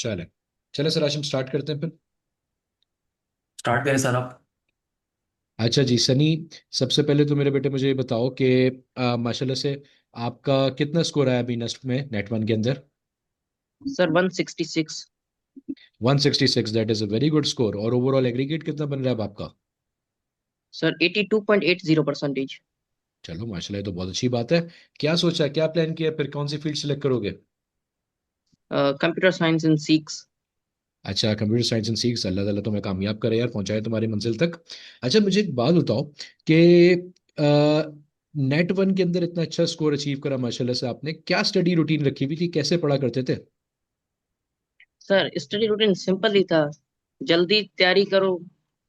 चले चले सर, आज हम स्टार्ट करते हैं फिर। स्टार्ट करें सर आप। अच्छा जी सनी, सबसे पहले तो मेरे बेटे मुझे ये बताओ कि माशाल्लाह से आपका कितना स्कोर आया अभी नेस्ट में, नेट वन के अंदर? Sir 166। 166, that is a very good score. और ओवरऑल एग्रीगेट कितना बन रहा है अब आपका? सर 82.80%। चलो माशाल्लाह, ये तो बहुत अच्छी बात है। क्या सोचा, क्या प्लान किया, फिर कौन सी फील्ड सेलेक्ट करोगे? Computer science in six. अच्छा, कंप्यूटर साइंस एंड सीक्स, अल्लाह ताला तुम्हें कामयाब करे यार, पहुंचाए तुम्हारी मंजिल तक। अच्छा मुझे एक बात बताओ कि नेट वन के अंदर इतना अच्छा स्कोर अचीव करा माशाल्लाह से, आपने क्या स्टडी रूटीन रखी हुई थी, कैसे पढ़ा करते थे? सर स्टडी रूटीन सिंपल ही था। जल्दी तैयारी करो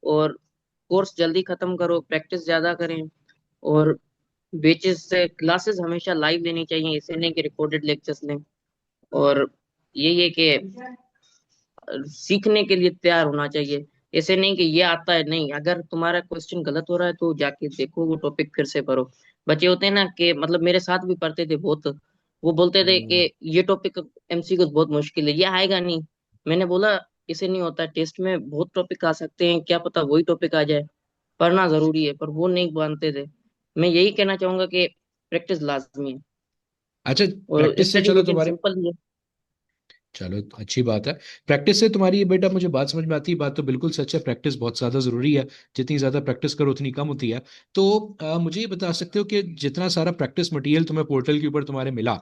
और कोर्स जल्दी खत्म करो, प्रैक्टिस ज्यादा करें। और बेचिस से क्लासेस हमेशा लाइव लेनी चाहिए, ऐसे नहीं कि रिकॉर्डेड लेक्चर्स लें। और यही है कि सीखने के लिए तैयार होना चाहिए। ऐसे नहीं कि ये आता है, नहीं, अगर तुम्हारा क्वेश्चन गलत हो रहा है तो जाके देखो वो टॉपिक फिर से पढ़ो। बच्चे होते हैं ना कि मतलब मेरे साथ भी पढ़ते थे बहुत। वो बोलते थे कि ये टॉपिक एमसीक्यू बहुत मुश्किल है, ये आएगा नहीं। मैंने बोला इसे नहीं होता, टेस्ट में बहुत टॉपिक आ सकते हैं, क्या पता वही टॉपिक आ जाए। पढ़ना जरूरी है, पर वो नहीं मानते थे। मैं यही कहना चाहूंगा कि प्रैक्टिस लाजमी है। अच्छा, और प्रैक्टिस से स्टडी चलो रूटीन तुम्हारे, सिंपल ही है। चलो अच्छी बात है। प्रैक्टिस से तुम्हारी ये बेटा मुझे बात समझ में आती है, बात तो बिल्कुल सच है, प्रैक्टिस बहुत ज़्यादा ज़रूरी है। जितनी ज़्यादा प्रैक्टिस करो उतनी कम होती है। तो मुझे ये बता सकते हो कि जितना सारा प्रैक्टिस मटेरियल तुम्हें पोर्टल के ऊपर तुम्हारे मिला,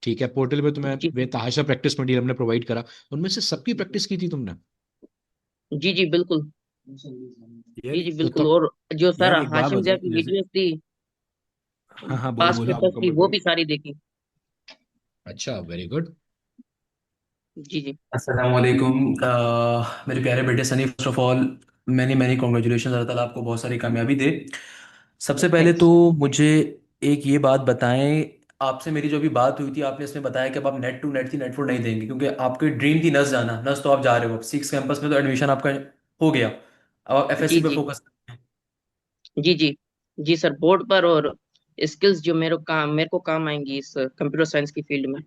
ठीक है, पोर्टल पे तुम्हें जी बेतहाशा प्रैक्टिस मटेरियल हमने प्रोवाइड करा, उनमें से सबकी प्रैक्टिस की थी तुमने? जी जी बिल्कुल। यार जी जी तो बिल्कुल। तब, और जो सर यार एक बात हाशिम बताओ जिया की जैसे, वीडियोस थी, हाँ हाँ बोलो पास बोलो, पेपर्स की, मुकम्मल वो करो। भी सारी देखी। अच्छा, वेरी गुड। जी जी। हाँ, अस्सलाम वालेकुम। मेरे प्यारे बेटे Sunny, first of all many many congratulation. Allah ताला आपको बहुत सारी कामयाबी दे। सबसे पहले तो थैंक्स। मुझे एक ये बात बताएं, आपसे मेरी जो भी बात हुई थी आपने इसमें बताया कि अब आप नेट टू नेट थी, नेट फोर नहीं देंगे, क्योंकि आपकी ड्रीम थी नस जाना। नस तो आप जा रहे हो, अब सिक्स कैंपस में तो एडमिशन आपका हो गया। अब आप एफएससी जी पे जी फोकस। जी जी जी सर, बोर्ड पर और स्किल्स जो मेरे को काम आएंगी इस कंप्यूटर साइंस की फील्ड में।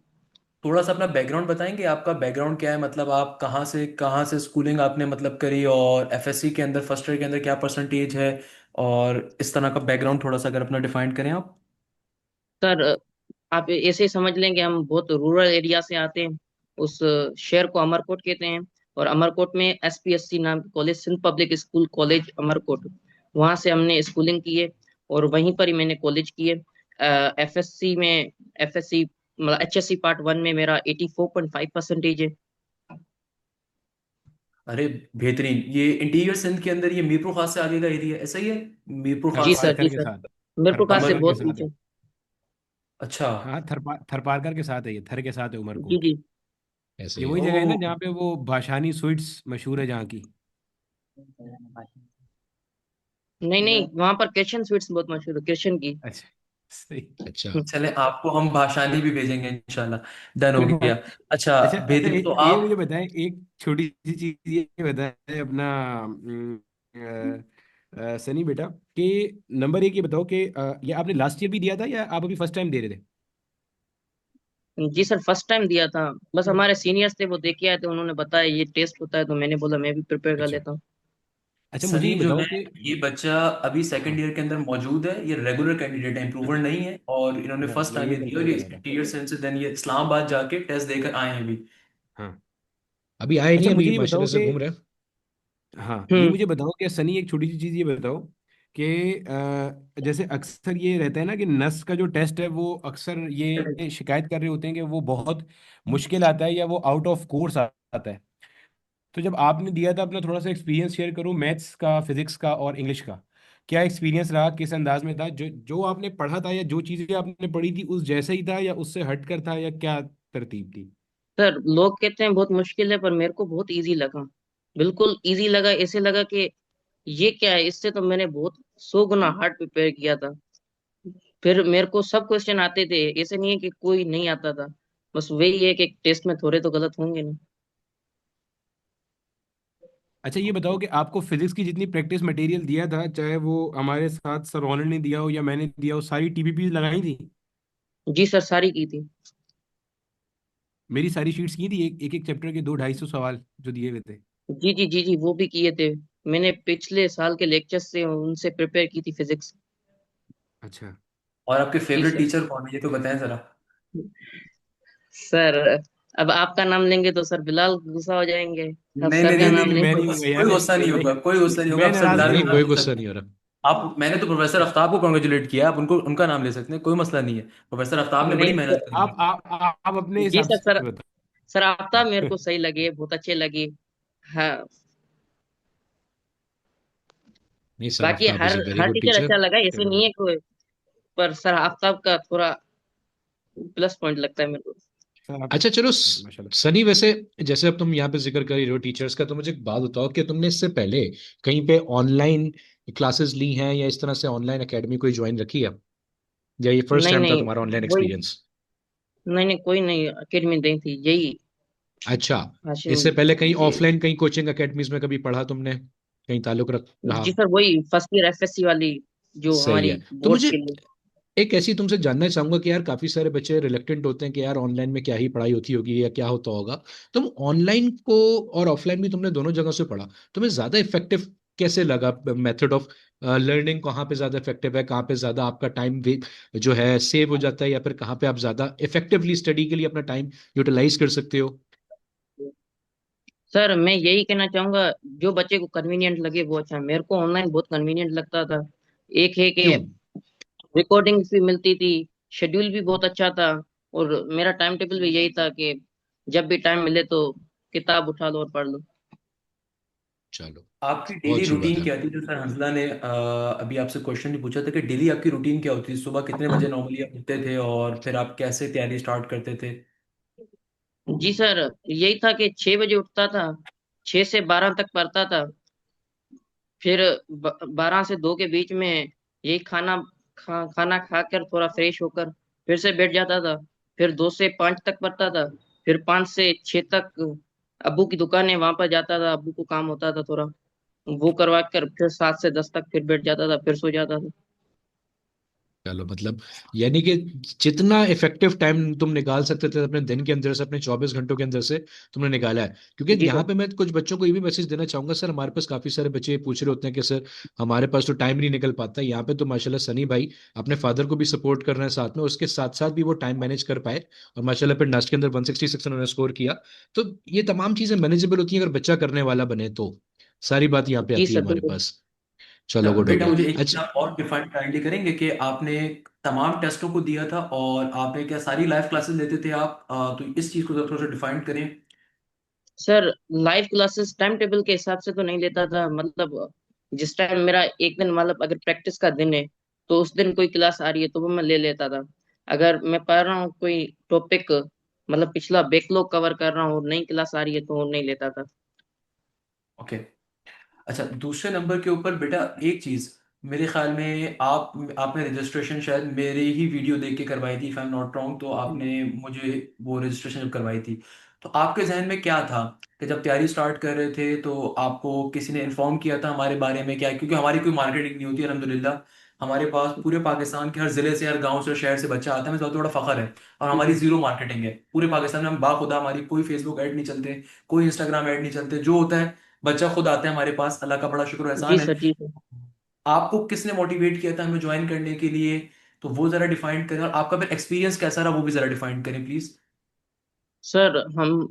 थोड़ा सा अपना बैकग्राउंड बताएंगे, आपका बैकग्राउंड क्या है, मतलब आप कहाँ से स्कूलिंग आपने मतलब करी, और एफएससी के अंदर फर्स्ट ईयर के अंदर क्या परसेंटेज है, और इस तरह का बैकग्राउंड थोड़ा सा अगर अपना डिफाइन करें आप। सर आप ऐसे ही समझ लें कि हम बहुत रूरल एरिया से आते हैं। उस शहर को अमरकोट कहते हैं। और अमरकोट में एसपीएससी नाम की college, Sindh public school college Amarkot, वहाँ से हमने स्कूलिंग की है। और वहीं पर ही मैंने कॉलेज किए। एफएससी में, एफएससी मतलब एचएससी पार्ट वन में मेरा 84.5% है। अरे बेहतरीन। ये इंटीरियर सिंध के अंदर ये मीरपुर खास से आगे का एरिया ऐसा ही है? मीरपुर जी खास सर, से। जी थरपारकर के सर। साथ, मेरे पास से अमर। थरपारकर के बहुत साथ है। पीछे। अच्छा। हाँ थरपारकर के साथ है, ये थर के साथ है जी उमरकोट। जी। ऐसे ये ही वही है। जगह है ना ओ। जहाँ पे वो भाषानी स्वीट्स मशहूर है जहाँ की? नहीं नहीं, वहां पर क्रिश्चियन स्वीट्स बहुत मशहूर है, क्रिश्चियन की। अच्छा, सही। अच्छा। चले आपको हम भाषानी भी भेजेंगे इंशाल्लाह। डन हो फिर गया। अच्छा। अच्छा अच्छा, बेहतरीन। तो ये मुझे आप। बताएं एक छोटी सी चीज, ये बताएं अपना सनी बेटा, कि नंबर एक ये बताओ कि ये आपने लास्ट ईयर भी दिया था या आप अभी फर्स्ट टाइम दे रहे थे? जी सर, फर्स्ट टाइम दिया था। बस हमारे सीनियर्स थे, वो देख के आए थे, उन्होंने बताया ये टेस्ट होता है, तो मैंने बोला मैं भी प्रिपेयर कर अच्छा लेता हूँ। अच्छा, मुझे सनी ये जो बताओ है, कि, ये बच्चा अभी सेकंड हाँ ईयर के अंदर मौजूद है। ये रेगुलर कैंडिडेट है, हाँ, इम्प्रूवर नहीं है, और इन्होंने फर्स्ट मैं टाइम ये ये दिया, और कंफर्म ये करना था। इंटीरियर साइंस से देन ये इस्लामाबाद जाके टेस्ट देकर आए हैं अभी। हाँ, अभी आए नहीं, जी अभी जी। मुझे ये बताओ माशाल्लाह से कि, घूम रहे हैं। हम्म। हाँ ये मुझे बताओ कि सनी, एक छोटी सी चीज़ ये बताओ कि जैसे अक्सर ये रहता है ना कि नस का जो टेस्ट है वो अक्सर ये शिकायत कर रहे होते हैं कि वो बहुत मुश्किल आता है या वो आउट ऑफ कोर्स आता है। तो जब आपने दिया था, अपना थोड़ा सा एक्सपीरियंस शेयर करो, मैथ्स का, फिजिक्स का और इंग्लिश का। क्या एक्सपीरियंस रहा, किस अंदाज में था, जो जो आपने पढ़ा था या जो चीज़ें आपने पढ़ी थी उस जैसा ही था या उससे हट कर था, या क्या तरतीब थी? सर लोग कहते हैं बहुत मुश्किल है, पर मेरे को बहुत इजी लगा। बिल्कुल इजी लगा, ऐसे लगा कि ये क्या है, इससे तो मैंने बहुत 100 गुना हार्ड प्रिपेयर किया था। फिर मेरे को सब क्वेश्चन आते थे, ऐसे नहीं है कि कोई नहीं आता था। बस वही है कि टेस्ट में थोड़े तो गलत होंगे ना। अच्छा ये बताओ कि आपको फिजिक्स की जितनी प्रैक्टिस मटेरियल दिया था, चाहे वो हमारे साथ सर रोनल ने दिया हो या मैंने दिया हो, सारी टीपीपी लगाई थी? जी सर, सारी की थी। मेरी सारी शीट्स की थी, एक एक एक चैप्टर के 200-250 सवाल जो दिए हुए थे। जी जी जी जी, वो भी किए थे। मैंने पिछले साल के लेक्चर्स से उनसे प्रिपेयर की थी फिजिक्स। अच्छा। और आपके जी फेवरेट सर। टीचर कौन है, ये तो बताएं जरा। सर अब आपका नाम लेंगे तो सर बिलाल गुस्सा हो जाएंगे। अब नहीं सर नहीं का नहीं नहीं नहीं नाम नहीं, नहीं, मैं लेंगे कोई नहीं तो होगा यार, कोई गुस्सा नहीं नहीं, होगा, कोई गुस्सा नहीं होगा, मैं आप सर नाराज बिलाल नहीं का हूँ। नाम कोई ले गुस्सा सकते नहीं हैं। हो रहा। आप, मैंने तो प्रोफेसर आफ्ताब को कॉन्ग्रेचुलेट किया, आप उनको, उनका नाम ले सकते हैं, कोई मसला नहीं है, प्रोफेसर आफ्ताब ने बड़ी नहीं मेहनत सर। करी है। आप अपने जी हिसाब सर। सर से बताओ। सर आफ्ताब मेरे को सही लगे, बहुत अच्छे लगे। हाँ। नहीं सर, बाकी Aftab her is a very her good teacher teacher. अच्छा लगा, ऐसे चलो। नहीं है कोई। पर सर आफ्ताब का थोड़ा प्लस पॉइंट लगता है मेरे को। सर आप, अच्छा चलो, माशाल्लाह। सनी वैसे, जैसे अब तुम यहाँ पे जिक्र कर रही हो टीचर्स का, तो मुझे एक बात बताओ कि तुमने इससे पहले कहीं पे ऑनलाइन क्लासेस ली हैं या इस तरह से ऑनलाइन एकेडमी कोई ज्वाइन रखी है, या ये फर्स्ट नहीं टाइम था नहीं, तुम्हारा ऑनलाइन वही। एक्सपीरियंस? नहीं नहीं, कोई नहीं अकेडमी नहीं थी यही। अच्छा। हाशिम। इससे पहले कहीं जी। ऑफलाइन कहीं कोचिंग एकेडमीज में कभी पढ़ा तुमने, कहीं ताल्लुक रख रहा? जी सर, वही फर्स्ट ईयर एफएससी वाली, जो सही हमारी है। तो बोर्ड्स मुझे के लिए। एक ऐसी तुमसे जानना चाहूंगा कि यार काफी सारे बच्चे रिलेक्टेंट होते हैं कि यार ऑनलाइन में क्या ही पढ़ाई होती होगी या क्या होता होगा। तुम ऑनलाइन को और ऑफलाइन भी तुमने दोनों जगह से पढ़ा, तुम्हें ज्यादा इफेक्टिव कैसे लगा? मेथड ऑफ लर्निंग कहाँ पे ज्यादा इफेक्टिव है, कहाँ पे ज्यादा आपका टाइम जो है सेव हो जाता है, या फिर कहाँ पे आप ज्यादा इफेक्टिवली स्टडी के लिए अपना टाइम यूटिलाइज कर सकते हो? सर मैं यही कहना चाहूंगा, जो बच्चे को कन्वीनियंट लगे वो अच्छा है। मेरे को ऑनलाइन बहुत कन्वीनियंट लगता था। एक है कि क्यों? रिकॉर्डिंग भी मिलती थी, शेड्यूल भी बहुत अच्छा था, और मेरा टाइम टेबल भी यही था कि जब भी टाइम मिले तो किताब उठा लो और पढ़ लो। चलो, आपकी बहुत डेली अच्छी बात रूटीन है। क्या थी, जो सर हंसला ने अभी आपसे क्वेश्चन भी पूछा था कि डेली आपकी रूटीन क्या होती थी, सुबह कितने बजे नॉर्मली आप उठते थे और फिर आप कैसे तैयारी स्टार्ट करते थे? जी सर, यही था कि 6 बजे उठता था, 6 से 12 तक पढ़ता था। फिर 12 से 2 के बीच में यही खाना खाकर थोड़ा फ्रेश होकर फिर से बैठ जाता था। फिर 2 से 5 तक पढ़ता था। फिर 5 से 6 तक अब्बू की दुकान है, वहां पर जाता था, अब्बू को काम होता था थोड़ा, वो करवा कर फिर 7 से 10 तक फिर बैठ जाता था, फिर सो जाता था। चलो मतलब, यानी कि जितना इफेक्टिव टाइम तुम निकाल सकते थे अपने दिन के अंदर से, अपने 24 घंटों के अंदर से तुमने निकाला है। क्योंकि जी यहाँ सर। पे मैं कुछ बच्चों को ये भी मैसेज देना चाहूंगा, सर हमारे पास काफी सारे बच्चे ये पूछ रहे होते हैं कि सर हमारे पास तो टाइम नहीं निकल पाता। यहाँ पे तो माशाल्लाह सनी भाई अपने फादर को भी सपोर्ट कर रहे हैं साथ में, उसके साथ साथ भी वो टाइम मैनेज कर पाए, और माशाल्लाह फिर नास्ट के अंदर 166 उन्होंने स्कोर किया। तो ये तमाम चीजें मैनेजेबल होती हैं अगर बच्चा करने वाला बने तो। सारी बात यहाँ पे जी आती है सर हमारे बिल्कुल। पास। अच्छा चलो गुड हो बेटा, गया। मुझे एक चीज अच्छा। आप और डिफाइन काइंडली करेंगे कि आपने तमाम टेस्टों को दिया था और आपने क्या सारी लाइव क्लासेस लेते थे आप? तो इस चीज को जरा थोड़ा सा डिफाइन करें। Sir live classes time table के हिसाब से तो नहीं लेता था, मतलब जिस टाइम मेरा एक दिन, मतलब अगर प्रैक्टिस का दिन है तो उस दिन कोई क्लास आ रही है तो वो मैं ले लेता था। अगर मैं पढ़ रहा हूँ कोई टॉपिक, मतलब पिछला बैकलॉग कवर कर रहा हूँ और नई क्लास आ रही है तो वो नहीं लेता था। ओके। अच्छा, दूसरे नंबर के ऊपर बेटा एक चीज, मेरे ख्याल में आपने रजिस्ट्रेशन शायद मेरे ही वीडियो देख के करवाई थी, if I am not wrong, तो आपने मुझे वो रजिस्ट्रेशन जब करवाई थी, तो आपके जहन में क्या था कि जब तैयारी स्टार्ट कर रहे थे तो आपको किसी ने इन्फॉर्म किया था हमारे बारे में क्या? क्योंकि हमारी कोई मार्केटिंग नहीं होती अल्हम्दुलिल्लाह, हमारे पास पूरे पाकिस्तान के हर जिले से, हर गांव से, शहर से बच्चा आता है, हमें बहुत बड़ा फखर है। और जी हमारी जी। जीरो मार्केटिंग है पूरे पाकिस्तान में, हम बाखुदा, हमारी कोई फेसबुक ऐड नहीं चलते, कोई इंस्टाग्राम ऐड नहीं चलते, जो होता है बच्चा खुद आता है हमारे पास, अल्लाह का बड़ा शुक्र और जी एहसान है। सर। जी सर। आपको किसने मोटिवेट किया था हमें ज्वाइन करने के लिए? तो वो जरा डिफाइन करें, और आपका फिर एक्सपीरियंस कैसा रहा वो भी जरा डिफाइन करें प्लीज। सर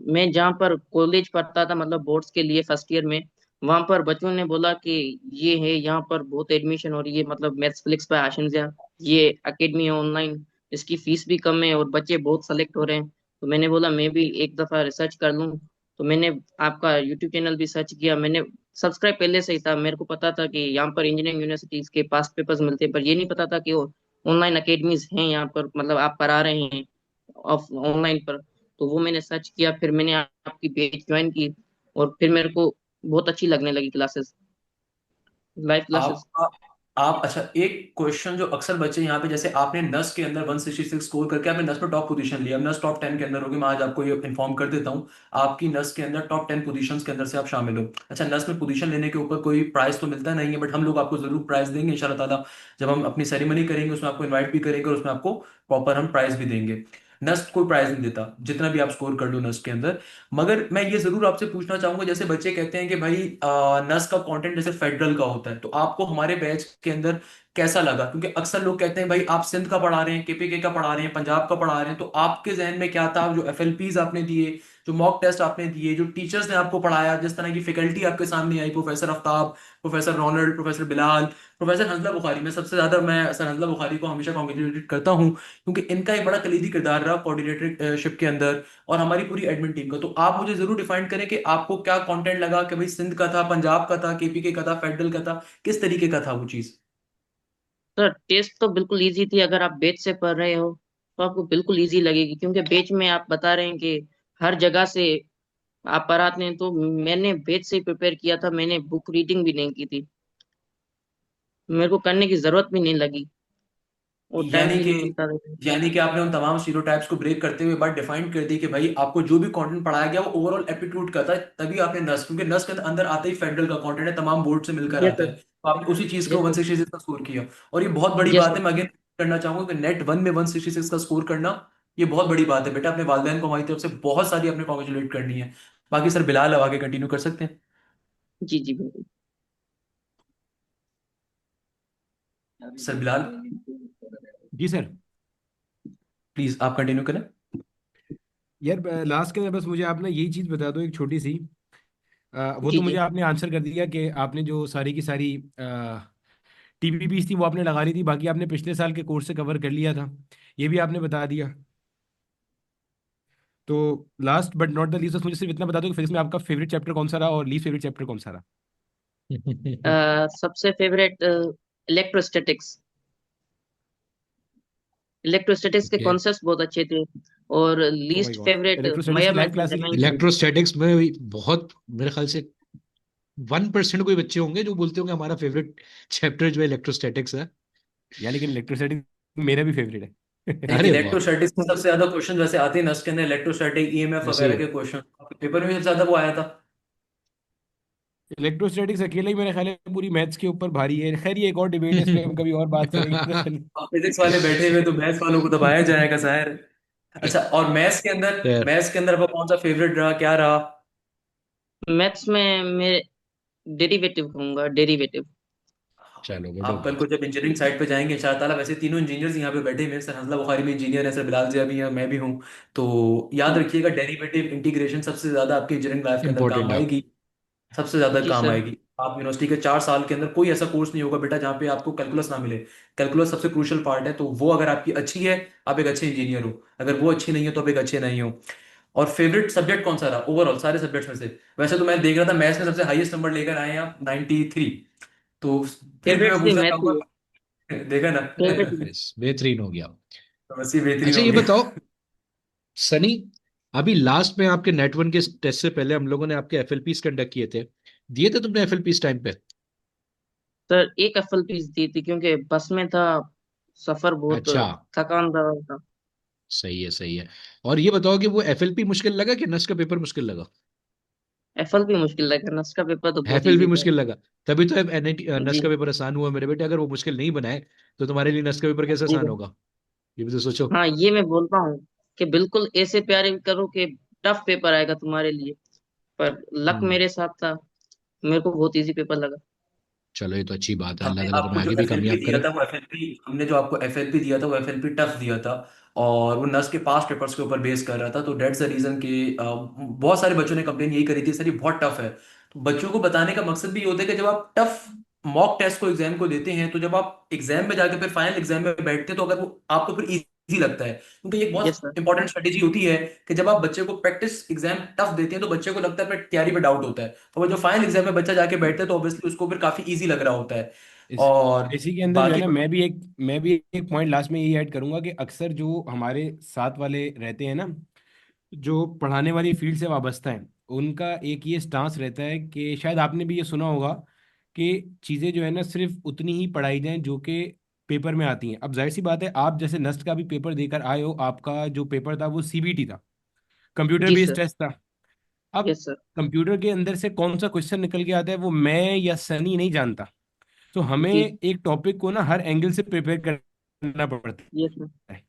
मैं जहाँ पर कॉलेज पढ़ता था, मतलब बोर्ड्स के लिए फर्स्ट ईयर में, वहाँ पर बच्चों ने बोला कि ये है यहाँ पर बहुत एडमिशन हो रही है, मतलब मैथ्स फिजिक्स पे आशंजा, ये एकेडमी है ऑनलाइन, इसकी फीस भी कम है और बच्चे बहुत सेलेक्ट हो रहे हैं। तो मैंने बोला मैं भी एक दफा रिसर्च कर लूँ। तो मैंने आपका यूट्यूब चैनल भी सर्च किया, मैंने सब्सक्राइब पहले से ही था, मेरे को पता था कि यहाँ पर इंजीनियरिंग यूनिवर्सिटीज के पास पेपर्स मिलते हैं, पर ये नहीं पता था कि ऑनलाइन अकेडमीज हैं यहाँ पर, मतलब आप पढ़ा रहे हैं ऑफ ऑनलाइन पर। तो वो मैंने सर्च किया, फिर मैंने आपकी पेज ज्वाइन की, और फिर मेरे को बहुत अच्छी लगने लगी क्लासेस, लाइव क्लासेस। आप आप अच्छा, एक क्वेश्चन जो अक्सर बच्चे यहाँ पे, जैसे आपने नस के अंदर 166 स्कोर करके आपने नस में टॉप पोजीशन लिया, अब नस टॉप 10 के अंदर होगी, मैं आज आपको ये इन्फॉर्म कर देता हूँ, आपकी नस के अंदर टॉप 10 पोजीशंस के अंदर से आप शामिल हो। अच्छा, नस में पोजीशन लेने के ऊपर कोई प्राइस तो मिलता नहीं है, बट हम लोग आपको जरूर प्राइस देंगे इंशाल्लाह ताला, जब हम अपनी सेरेमनी करेंगे उसमें आपको इन्वाइट भी करेंगे और उसमें आपको प्रॉपर हम प्राइस भी देंगे। नस्ट कोई प्राइज नहीं देता, जितना भी आप स्कोर कर लो नस्ट के अंदर। मगर मैं ये जरूर आपसे पूछना चाहूंगा, जैसे बच्चे कहते हैं कि भाई नस्ट का कंटेंट जैसे फेडरल का होता है, तो आपको हमारे बैच के अंदर कैसा लगा? क्योंकि अक्सर लोग कहते हैं भाई आप सिंध का पढ़ा रहे हैं, केपीके का पढ़ा रहे हैं, पंजाब का पढ़ा रहे हैं, तो आपके जहन में क्या था? जो एफएलपीज आपने दिए, जो मॉक टेस्ट आपने दिए, जो टीचर्स ने आपको पढ़ाया, जिस तरह की फैकल्टी आपके सामने आई, professor Aftab, professor Ronald, professor Bilal, professor Hansla Bukhari, मैं सबसे ज्यादा मैं सर हंसला बुखारी को हमेशा कॉन्ग्रेचुलेट करता हूँ, क्योंकि इनका एक बड़ा कलीदी किरदार रहा कोऑर्डिनेटरशिप के अंदर और हमारी पूरी एडमिन टीम का। तो आप मुझे जरूर डिफाइन करें कि आपको क्या कंटेंट लगा, कि भाई सिंध का था, पंजाब का था, केपीके का था, फेडरल का था, किस तरीके का था वो चीज? सर टेस्ट तो बिल्कुल इजी थी, अगर आप बेच से पढ़ रहे हो तो आपको बिल्कुल इजी लगेगी, क्योंकि बेच में आप बता रहे हैं कि हर जगह से आप पढ़ाते हैं। तो मैंने बेच से प्रिपेयर किया था, मैंने बुक रीडिंग भी नहीं की थी, मेरे को करने की जरूरत भी नहीं लगी, और टाइम यानी भी कि नहीं मिलता था। यानी कि आपने उन तमाम स्टीरियोटाइप्स को ब्रेक करते हुए बात डिफाइन कर दी कि भाई आपको जो भी कंटेंट पढ़ाया गया वो ओवरऑल एप्टीट्यूड का था, तभी आपने नस, क्योंकि नस के अंदर आते ही फेडरल का कंटेंट है, तमाम बोर्ड से मिलकर यस आता सर। है, तो आपने उसी चीज को यस सर। 166 का स्कोर किया। और ये बहुत बड़ी यस बात सर। है, मैं अगेन करना चाहूंगा कि नेट वन में 166 का स्कोर करना ये बहुत बड़ी बात है बेटा। अपने वालिदैन को हमारी तरफ से बहुत सारी अपने कॉन्ग्रेचुलेट करनी है। बाकी सर बिलाल अब आगे कंटिन्यू कर सकते हैं। जी जी बिल्कुल। Sir Bilal, ji sir. Please आप कंटिन्यू करें। यार लास्ट के अंदर बस मुझे आप ना यही चीज़ बता दो एक छोटी सी। वो जी तो मुझे जी। आपने आंसर कर दिया कि आपने जो सारी की सारी टीपीपीस थी वो आपने लगा ली थी, बाकी आपने पिछले साल के कोर्स से कवर कर लिया था, ये भी आपने बता दिया। तो last but not the least मुझे सिर्फ इतना बता दो कि फिजिक्स में आपका फेवरेट चैप्टर कौन सा रहा और लीस्ट फेवरेट चैप्टर कौन सा रहा। सबसे फेवरेट इलेक्ट्रोस्टैटिक्स। इलेक्ट्रोस्टैटिक्स के ओके। कॉन्सेप्ट्स बहुत अच्छे थे। और oh my least God, favourite electrostatics की लाइव मेजरमेंट्स एंड क्लास ली थी मैंने। डायमेंशन। इलेक्ट्रोस्टैटिक्स में भी बहुत, मेरे ख्याल से 1% कोई बच्चे होंगे जो बोलते होंगे हमारा फेवरेट चैप्टर जो है इलेक्ट्रोस्टैटिक्स है। यार लेकिन इलेक्ट्रोस्टैटिक्स मेरा भी फेवरेट है। अरे वाह। इलेक्ट्रोस्टैटिक्स में सबसे ज्यादा क्वेश्चन वैसे आते हैं नस्ट के अंदर, इलेक्ट्रोस्टैटिक, ईएमएफ ऐसे वगैरह ही। के क्वेश्चन पेपर में भी सबसे ज्यादा वो आया था। इलेक्ट्रोस्टैटिक्स अकेले ही मेरे ख्याल है पूरी मैथ्स के ऊपर भारी है। खैर ये एक और डिबेट है, इस पे हम कभी और बात करेंगे। तो चलिए। अब फिजिक्स वाले बैठे हुए तो मैथ्स वालों को दबाया जाएगा शायर। अच्छा, और खैर, मैथ्स के अंदर आपका कौन सा फेवरेट रहा, क्या रहा? मैथ्स में मैं डेरिवेटिव कहूंगा, डेरिवेटिव। चलो गुड हो आप कल गया। को जब इंजीनियरिंग साइड पे जाएंगे इंशाल्लाह ताला, वैसे तीनों इंजीनियर्स यहाँ पे बैठे हुए हैं, सर हंसला बुखारी भी इंजीनियर है, सर बिलाल जिया भी है, मैं भी हूँ। तो याद रखिएगा डेरिवेटिव इंटीग्रेशन सबसे ज्यादा आपकी इंजीनियरिंग लाइफ के अंदर काम इम्पोर्टेंट है। आएगी, सबसे ज्यादा जी काम सर। आएगी। आप यूनिवर्सिटी के 4 साल के अंदर कोई ऐसा कोर्स नहीं होगा बेटा जहाँ पे आपको कैलकुलस ना मिले। कैलकुलस सबसे क्रूशियल पार्ट है, तो वो अगर आपकी अच्छी है, आप एक अच्छे इंजीनियर हो, अगर वो अच्छी नहीं है तो आप एक अच्छे नहीं हो। और फेवरेट सब्जेक्ट कौन सा रहा ओवरऑल सारे सब्जेक्ट्स में से? वैसे तो मैं देख रहा था मैथ्स में सबसे हाईएस्ट नंबर लेकर आए हैं आप, 93। तो फिर भी फेवरेट मैं भी पूछना मैथ ही चाहूंगा, है। देखा ना। फेवरेट भी। यस, बेहतरीन हो गया। तो बस ये बेहतरीन अच्छा हो ये गया। बताओ सनी, अभी लास्ट में आपके नेट वन के टेस्ट से पहले हम लोगों ने आपके एफएलपीस कंडक्ट किए थे, दिए थे तुमने एफएलपीस टाइम पे? सर एक एफएल पीस दी थी, क्योंकि बस में था, सफर बहुत अच्छा, थकानदार था। सही है सही है। और ये बताओ कि वो एफएलपी मुश्किल लगा कि नस का पेपर मुश्किल लगा? एफएल भी मुश्किल लगा, नस का पेपर तो बहुत एफएलपी इजी था। मुश्किल लगा, तभी तो एनआईटी नस जी। का पेपर आसान हुआ मेरे बेटे। अगर वो मुश्किल नहीं बनाए तो तुम्हारे लिए नस का पेपर कैसे जी आसान सर। होगा? ये भी तो सोचो। हाँ ये मैं बोलता हूँ कि बिल्कुल ऐसे प्यारे करो कि टफ पेपर आएगा तुम्हारे लिए, पर लक हम्म। मेरे साथ था, मेरे को बहुत इजी पेपर लगा। चलो ये तो अच्छी बात है, अल्लाह हमने ताला आपको तुम्हें जो आगे भी एफएलपी कामयाब दिया करे। था वो एफएलपी, हमने जो आपको एफएलपी दिया था वो एफएलपी टफ दिया था, और वो नस के पास पेपर्स के ऊपर बेस कर रहा था। तो डेट्स द रीजन कि बहुत सारे बच्चों ने कंप्लेन यही करी थी, सर ये बहुत टफ है। तो बच्चों को बताने का मकसद भी ये होता है कि जब आप टफ मॉक टेस्ट को एग्जाम को देते हैं, तो जब आप एग्जाम में जाके फिर फाइनल एग्जाम में बैठते हैं, तो अगर वो आपको फिर इजी लगता है, क्योंकि ये एक यस बहुत सर। इंपॉर्टेंट स्ट्रेटेजी होती है कि जब आप बच्चे को प्रैक्टिस एग्जाम टफ देते हैं तो बच्चे को लगता है फिर तैयारी पे डाउट होता है, और वो जो फाइनल एग्जाम में बच्चा जाके बैठता है तो ऑब्वियसली उसको फिर काफी इजी लग रहा होता है। इस और इसी के अंदर जो है बाकी ना, मैं भी एक पॉइंट लास्ट में यही ऐड करूंगा कि अक्सर जो हमारे साथ वाले रहते हैं ना, जो पढ़ाने वाली फील्ड से वाबस्ता है, उनका एक ये स्टांस रहता है कि शायद आपने भी ये सुना होगा कि चीज़ें जो है ना सिर्फ उतनी ही पढ़ाई जाएं जो कि पेपर में आती हैं। अब जाहिर सी बात है, आप जैसे नस्ट का भी पेपर देकर आए हो, आपका जो पेपर था वो सीबीटी था, कंप्यूटर जी बेस्ड सर। टेस्ट था। अब यस सर। कंप्यूटर के अंदर से कौन सा क्वेश्चन निकल के आता है वो मैं या सनी नहीं जानता। तो हमें जी। एक टॉपिक को ना हर एंगल से प्रिपेयर करना पड़ता यस सर। है।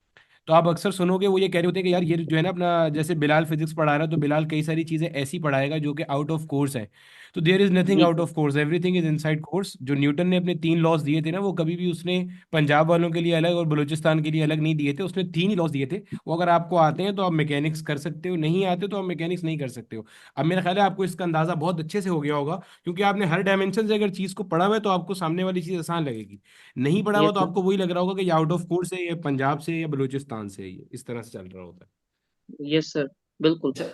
तो आप अक्सर सुनोगे वो ये कह रहे होते हैं कि यार ये जो है ना अपना, जैसे बिलाल फिजिक्स पढ़ा रहा है तो बिलाल कई सारी चीजें ऐसी पढ़ाएगा जो कि आउट ऑफ कोर्स है। तो देयर इज नथिंग जी out sir. Of course, everything is inside course. जो न्यूटन ने अपने 3 लॉज दिए थे ना, वो कभी भी उसने पंजाब वालों के लिए अलग और बलूचिस्तान के लिए अलग नहीं दिए थे, उसने 3 ही लॉज दिए थे। वो अगर आपको आते हैं तो आप मैकेनिक्स कर सकते हो, नहीं आते तो आप मैकेनिक्स नहीं कर सकते हो। अब मेरा ख्याल है आपको इसका अंदाजा बहुत अच्छे से हो गया होगा, क्योंकि आपने हर डायमेंशन से अगर चीज को पढ़ा हुआ है तो आपको सामने वाली चीज आसान लगेगी। नहीं पढ़ा हुआ यस तो सर। आपको वही लग रहा होगा कि ये आउट ऑफ कोर्स है, ये पंजाब से या बलूचिस्तान से है, ये इस तरह से चल रहा होता है। Yes sir. बिल्कुल। अच्छा,